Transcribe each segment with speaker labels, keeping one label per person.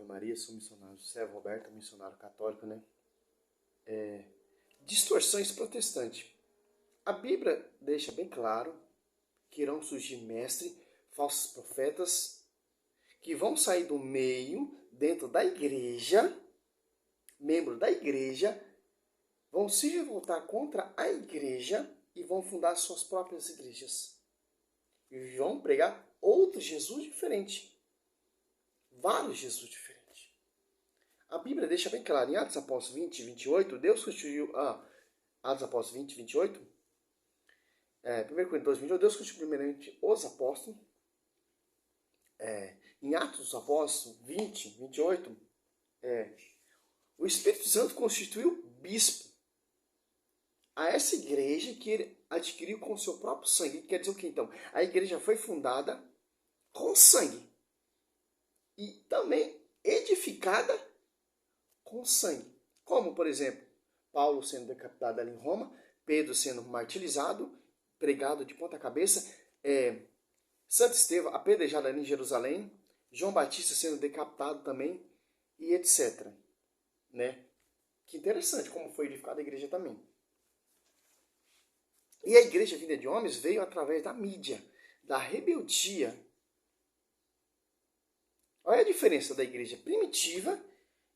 Speaker 1: Maria, sou missionário José Roberto, missionário católico, né? Distorções protestantes. A Bíblia deixa bem claro que irão surgir mestres, falsos profetas, que vão sair do meio, dentro da igreja, membros da igreja, vão se revoltar contra a igreja e vão fundar suas próprias igrejas. E vão pregar outro Jesus diferente. Vários Jesus diferentes. A Bíblia deixa bem claro, em Atos Apóstolos 20, 28, Deus constituiu... Atos Apóstolos 20, 28. 1 Coríntios 28, Deus constituiu primeiramente os apóstolos. Em Atos dos Apóstolos 20, 28, o Espírito Santo constituiu bispo a essa igreja que ele adquiriu com o seu próprio sangue. Quer dizer o que então? A igreja foi fundada com sangue. E também edificada com sangue. Como, por exemplo, Paulo sendo decapitado ali em Roma, Pedro sendo martirizado, pregado de ponta cabeça, Santo Estevão apedrejado ali em Jerusalém, João Batista sendo decapitado também, e etc. Né? Que interessante como foi edificada a igreja também. E a igreja vinda de homens veio através da mídia, da rebeldia. Olha a diferença da igreja primitiva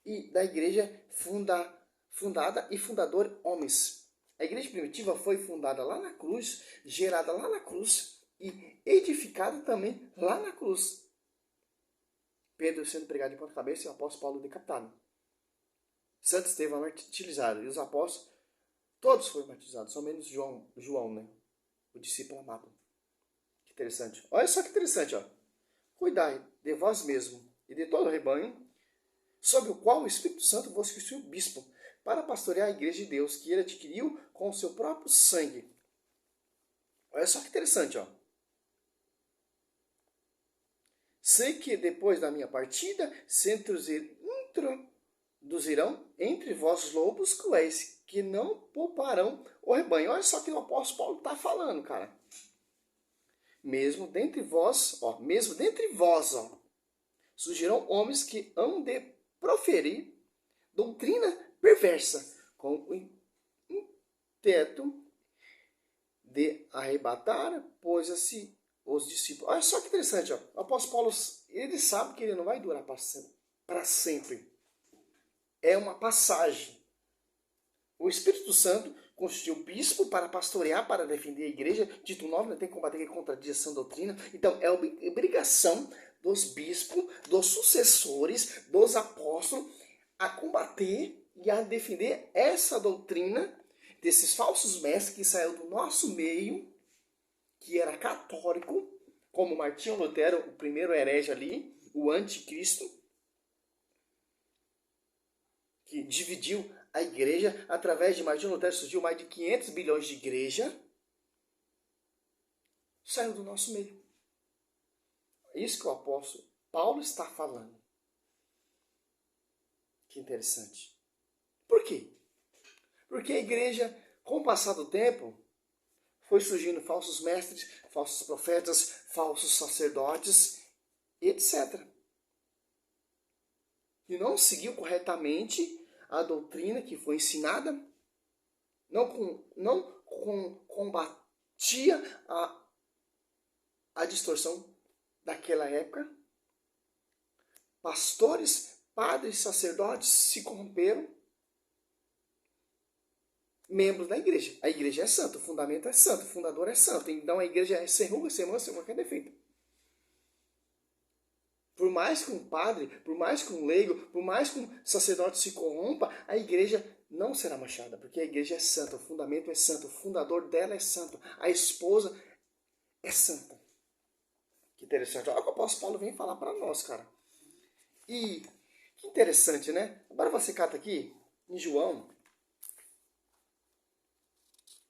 Speaker 1: e da igreja fundada e fundador homens. A igreja primitiva foi fundada lá na cruz, gerada lá na cruz e edificada também lá na cruz. Pedro sendo pregado de ponta cabeça e o apóstolo Paulo decapitado. Santo Estevão martirizado e os apóstolos, todos foram martirizados, só menos João, né? O discípulo amado. Que interessante. Olha só que interessante, ó. Cuidai de vós mesmo e de todo o rebanho, sobre o qual o Espírito Santo vos constituiu bispo, para pastorear a igreja de Deus, que ele adquiriu com o seu próprio sangue. Olha só que interessante, ó. Sei que depois da minha partida se introduzirão entre vós lobos cruéis, que não pouparão o rebanho. Olha só que o apóstolo Paulo está falando, cara. Mesmo dentre vós, surgirão homens que hão de proferir doutrina perversa, com o intento de arrebatar, pois assim, os discípulos. Olha só que interessante, ó. O apóstolo Paulo, ele sabe que ele não vai durar para sempre. É uma passagem. O Espírito Santo constituiu bispo para pastorear, para defender a igreja. Tito 9, né, tem que combater a contradição da doutrina. Então, é obrigação dos bispos, dos sucessores, dos apóstolos, a combater e a defender essa doutrina desses falsos mestres que saíram do nosso meio, que era católico, como Martinho Lutero, o primeiro herege ali, o anticristo, que dividiu a igreja. Através de Martinho Lutero surgiu mais de 500 bilhões de igreja, saiu do nosso meio. É isso que o apóstolo Paulo está falando. Que interessante. Por quê? Porque a igreja, com o passar do tempo, foi surgindo falsos mestres, falsos profetas, falsos sacerdotes, etc. E não seguiu corretamente a doutrina que foi ensinada, não combatia a distorção daquela época. Pastores, padres, sacerdotes se corromperam. Membros da igreja. A igreja é santa, o fundamento é santo, o fundador é santo. Então a igreja é sem ruga, sem mancha, sem qualquer defeito. Por mais que um padre, por mais que um leigo, por mais que um sacerdote se corrompa, a igreja não será manchada, porque a igreja é santa, o fundamento é santo, o fundador dela é santo, a esposa é santa. Que interessante. Olha o que o apóstolo Paulo vem falar para nós, cara. E que interessante, né? Agora você cata aqui em João.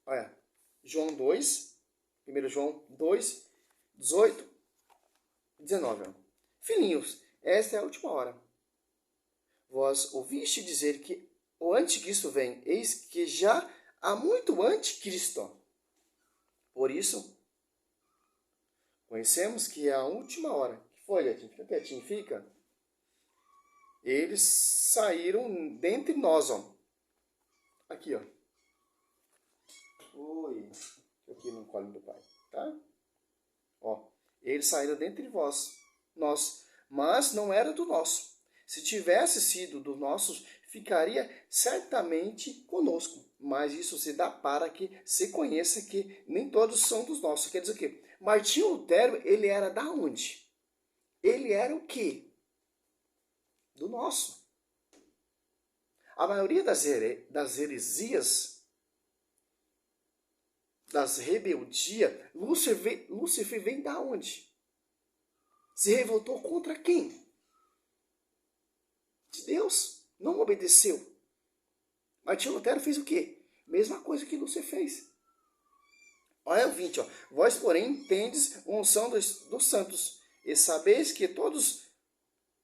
Speaker 1: Olha, João 2, 1 João 2, 18 e 19. Ó. Filhinhos, esta é a última hora. Vós ouviste dizer que o anticristo vem, eis que já há muito anticristo. Por isso, conhecemos que é a última hora. Que foi, Gatinho? Fica quietinho, fica. eles saíram dentre nós, ó. Aqui, ó. Oi. Aqui no colo do pai, tá? Ó, eles saíram dentre vós, nós, mas não era do nosso. Se tivesse sido do nosso, ficaria certamente conosco. Mas isso se dá para que se conheça que nem todos são dos nossos. Quer dizer o quê? Martinho Lutero, ele era da onde? Ele era o quê? Do nosso. A maioria das heresias, das rebeldias, Lúcifer vem da onde? Se revoltou contra quem? De Deus. Não obedeceu. Martinho Lutero fez o quê? Mesma coisa que Lúcifer fez. Olha o 20, ó. Vós, porém, tendes a unção dos santos, e sabeis que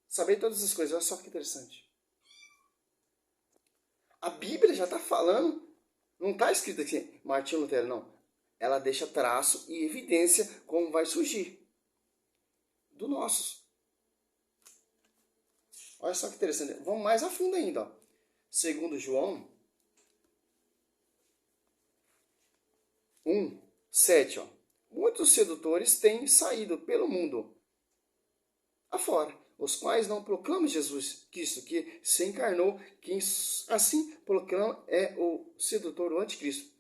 Speaker 1: sabeis todas as coisas. Olha só que interessante. A Bíblia já está falando, não está escrito aqui, Martinho Lutero, não. Ela deixa traço e evidência como vai surgir. Do nossos. Olha só que interessante. Vamos mais a fundo ainda, ó. Segundo João 1:7, ó. Muitos sedutores têm saído pelo mundo afora, os quais não proclamam Jesus Cristo, que se encarnou. Quem assim proclama é o sedutor, o anticristo.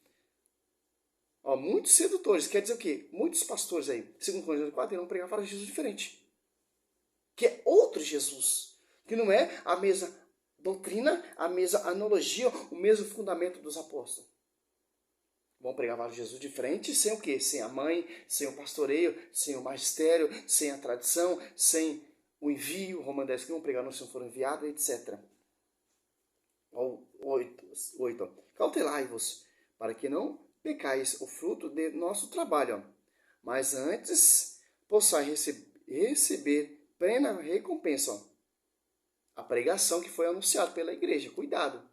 Speaker 1: Ó, muitos sedutores, quer dizer o quê? Muitos pastores aí, segundo Coríntios 4, irão pregar para Jesus diferente. Que é outro Jesus. Que não é a mesma doutrina, a mesma analogia, o mesmo fundamento dos apóstolos. Vão pregar para Jesus diferente, sem o quê? Sem a mãe, sem o pastoreio, sem o magistério, sem a tradição, sem o envio, Romanos 10, que vão pregar no Senhor foram enviados, etc. 8. Cautelai-vos, para que não pecais o fruto de nosso trabalho, mas antes possais receber plena recompensa. A pregação que foi anunciada pela igreja. Cuidado.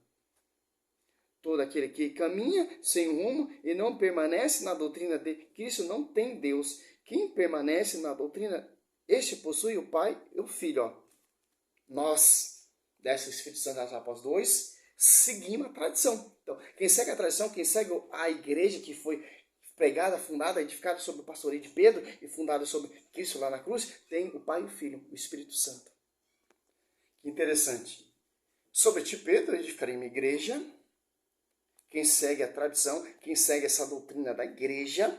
Speaker 1: Todo aquele que caminha sem rumo e não permanece na doutrina de Cristo não tem Deus. Quem permanece na doutrina, este possui o Pai e o Filho. Ó. Nós, dessa Espírito Santo das Apóstolos 2, seguimos a tradição. Então, quem segue a tradição, quem segue a igreja que foi pregada, fundada, edificada sobre o pastoreio de Pedro e fundada sobre Cristo lá na cruz, tem o Pai e o Filho, o Espírito Santo. Que interessante. Sobre ti, Pedro, edificarei uma igreja. Quem segue a tradição, quem segue essa doutrina da igreja,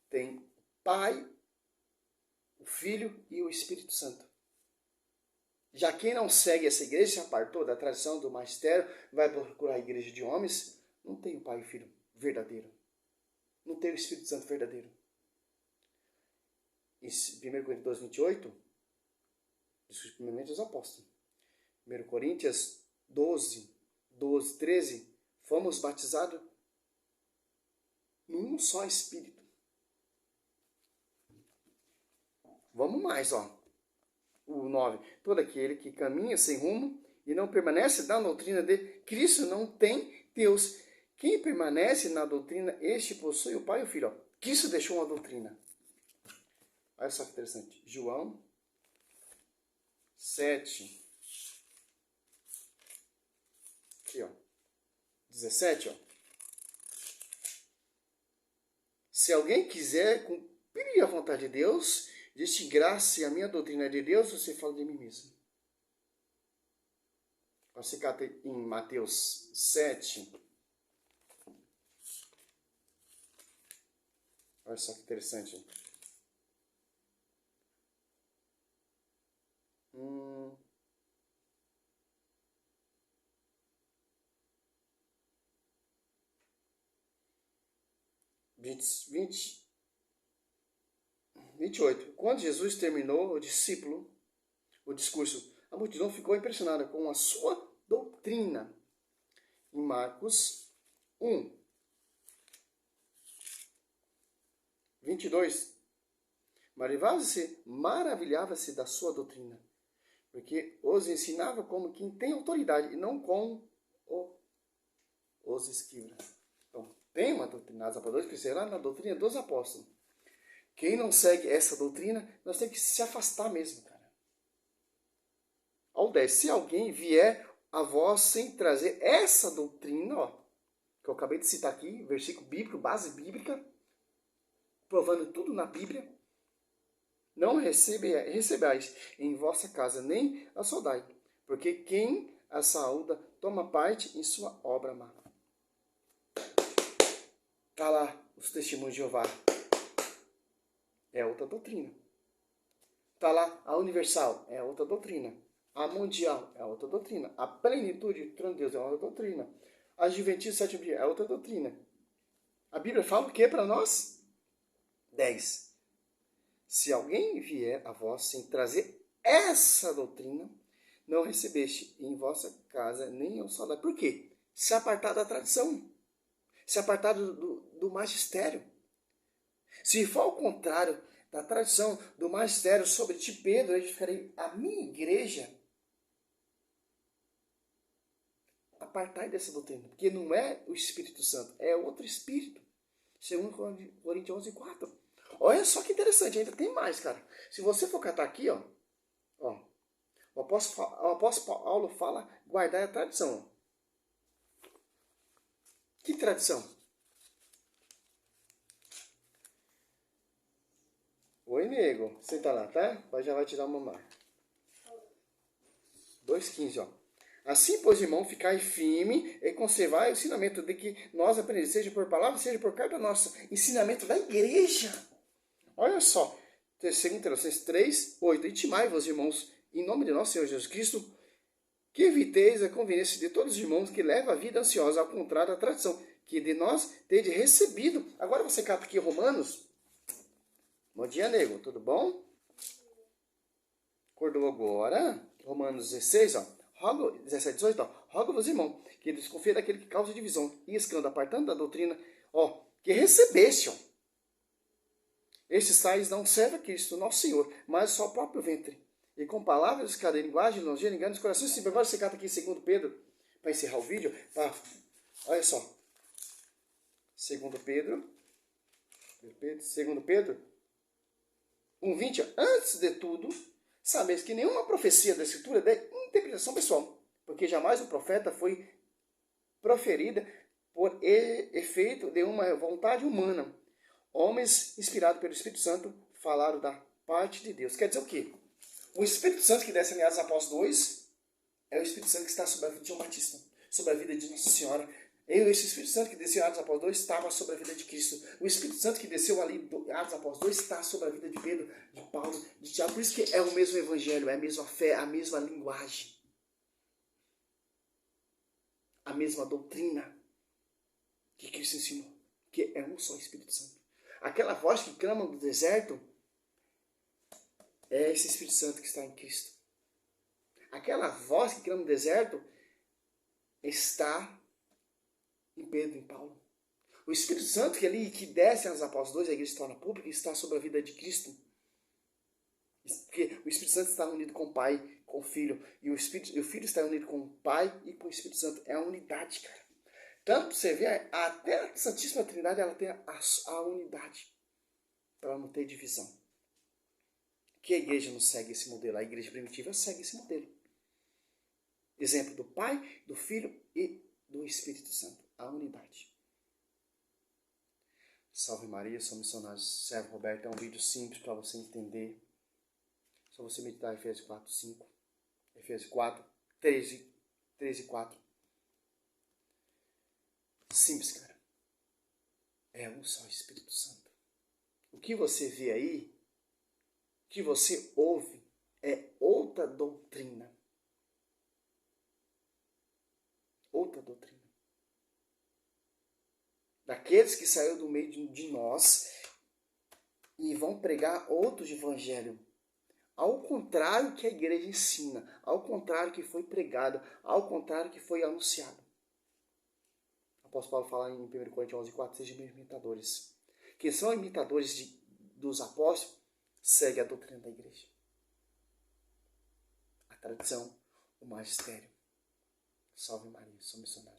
Speaker 1: tem o Pai, o Filho e o Espírito Santo. Já quem não segue essa igreja, se apartou da tradição do magistério, vai procurar a igreja de homens, não tem o Pai e o Filho verdadeiro. Não tem o Espírito Santo verdadeiro. Em 1 Coríntios 2:28, discurso primeiramente dos apóstolos. 1 Coríntios 12:13, fomos batizados num só Espírito. Vamos mais, ó. O 9. Todo aquele que caminha sem rumo e não permanece na doutrina de Cristo não tem Deus. Quem permanece na doutrina, este possui o Pai e o Filho. Ó. Cristo deixou uma doutrina. Olha só que interessante. João 7. Aqui, ó. 17, ó. Se alguém quiser cumprir a vontade de Deus, diz-te graça e a minha doutrina é de Deus, você fala de mim mesmo. Você cata em Mateus 7. Olha só que interessante. 28. Quando Jesus terminou o discurso, a multidão ficou impressionada com a sua doutrina. Em Marcos 1, 22. Maravilhava-se da sua doutrina, porque os ensinava como quem tem autoridade e não como os escribas. Então, tem uma doutrina dos apóstolos que será na doutrina dos apóstolos. Quem não segue essa doutrina, nós temos que se afastar mesmo, cara. ao 10. Se alguém vier a vós sem trazer essa doutrina, ó, que eu acabei de citar aqui, versículo bíblico, base bíblica, provando tudo na Bíblia, não recebais em vossa casa, nem a saudai, porque quem a saúda toma parte em sua obra má. Está lá os testemunhos de Jeová. É outra doutrina. Está lá a universal, é outra doutrina. A mundial é outra doutrina. A plenitude do trono de Deus é outra doutrina. A adventistas sétimo dia é outra doutrina. A Bíblia fala o que para nós? 10. Se alguém vier a vós sem trazer essa doutrina, não recebeste em vossa casa nem ao salário. Por quê? Se apartar da tradição. Se apartar do magistério. Se for ao contrário da tradição do magistério sobre ti, Pedro, eu edificarei a minha igreja. Apartai dessa doutrina, porque não é o Espírito Santo, é outro Espírito. Segundo Coríntios 11, 4. Olha só que interessante, ainda tem mais, cara. Se você for catar aqui, ó, o apóstolo Paulo fala guardar a tradição. Ó. Que tradição? Oi, nego. Senta lá, tá? Já vai tirar uma mamar. 2,15, ó. Assim, pois, irmão, ficai firme e conservai o ensinamento de que nós aprendemos, seja por palavra, seja por carta nossa. Ensinamento da igreja. Olha só. 2 Tessalonicenses 3, 8. Intimai-vos, irmãos, em nome de nosso Senhor Jesus Cristo, que eviteis a conveniência de todos os irmãos que levam a vida ansiosa, ao contrário da tradição, que de nós tende recebido. Agora você cata aqui Romanos. Bom dia, nego. Tudo bom? Acordou agora? Romanos 16, ó. 17, 18, ó. Rogo-vos, irmão, que desconfie daquele que causa divisão e escândalo, apartando da doutrina, ó, que recebeste, ó. Estes tais não servem a Cristo, nosso Senhor, mas só o próprio ventre. E com palavras, cada linguagem, não engano os corações. Sim, agora você cata aqui em 2 Pedro, para encerrar o vídeo, tá? Olha só. 2 Pedro, 1,20, antes de tudo, sabeis que nenhuma profecia da Escritura é de interpretação pessoal, porque jamais o profeta foi proferida por efeito de uma vontade humana. Homens inspirados pelo Espírito Santo falaram da parte de Deus. Quer dizer o quê? O Espírito Santo que desce em Atos Apóstolos 2 é o Espírito Santo que está sobre a vida de João Batista, sobre a vida de Nossa Senhora. Esse Espírito Santo que desceu em Atos Apóstolos 2 estava sobre a vida de Cristo. O Espírito Santo que desceu ali em Atos Apóstolos 2 está sobre a vida de Pedro, de Paulo, de Tiago. Por isso que é o mesmo evangelho, é a mesma fé, a mesma linguagem. A mesma doutrina que Cristo ensinou. Que é um só Espírito Santo. Aquela voz que clama no deserto é esse Espírito Santo que está em Cristo. Aquela voz que clama no deserto está em Pedro, em Paulo. O Espírito Santo que desce aos Apóstolos 2, a igreja se torna pública, está sobre a vida de Cristo. Porque o Espírito Santo está unido com o Pai, com o Filho. E o Filho está unido com o Pai e com o Espírito Santo. É a unidade, cara. Tanto você vê, até a Santíssima Trindade, ela tem a unidade. Para ela não ter divisão. Que a igreja não segue esse modelo? A igreja primitiva segue esse modelo. Exemplo do Pai, do Filho e do Espírito Santo. A unidade. Salve Maria, sou missionário Servo Roberto. É um vídeo simples para você entender. Só você meditar Efésios 4, 5. Efésios 4, 13 e 4. Simples, cara. É um só Espírito Santo. O que você vê aí, o que você ouve, é outra doutrina. Outra doutrina. Daqueles que saíram do meio de nós e vão pregar outros evangelhos. Ao contrário que a igreja ensina, ao contrário que foi pregado, ao contrário que foi anunciado. O apóstolo Paulo fala em 1 Coríntios 11, 4, sejam meus imitadores. Quem são imitadores dos apóstolos, segue a doutrina da igreja. A tradição, o magistério. Salve Maria, sou missionário.